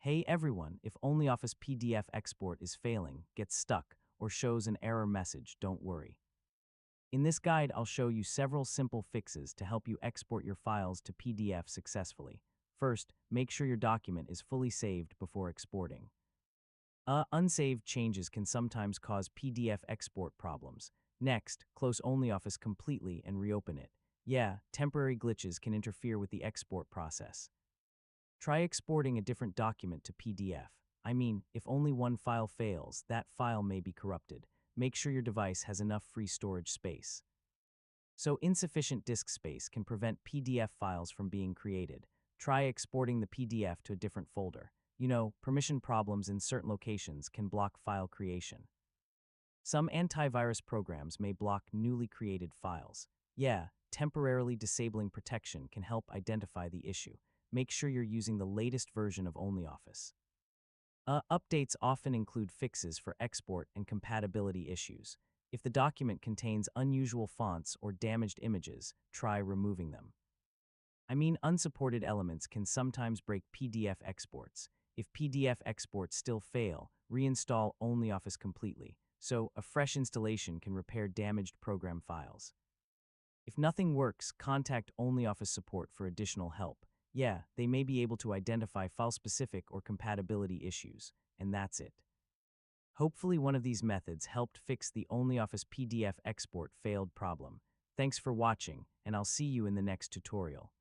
Hey everyone, if OnlyOffice PDF export is failing, gets stuck, or shows an error message, don't worry. In this guide, I'll show you several simple fixes to help you export your files to PDF successfully. First, make sure your document is fully saved before exporting. Unsaved changes can sometimes cause PDF export problems. Next, close OnlyOffice completely and reopen it. Yeah, temporary glitches can interfere with the export process. Try exporting a different document to PDF. I mean, if only one file fails, that file may be corrupted. Make sure your device has enough free storage space. So insufficient disk space can prevent PDF files from being created. Try exporting the PDF to a different folder. Permission problems in certain locations can block file creation. Some antivirus programs may block newly created files. Yeah, temporarily disabling protection can help identify the issue. Make sure you're using the latest version of OnlyOffice. Updates often include fixes for export and compatibility issues. If the document contains unusual fonts or damaged images, try removing them. Unsupported elements can sometimes break PDF exports. If PDF exports still fail, reinstall OnlyOffice completely, so a fresh installation can repair damaged program files. If nothing works, contact OnlyOffice support for additional help. Yeah, they may be able to identify file-specific or compatibility issues, and that's it. Hopefully one of these methods helped fix the OnlyOffice PDF export failed problem. Thanks for watching, and I'll see you in the next tutorial.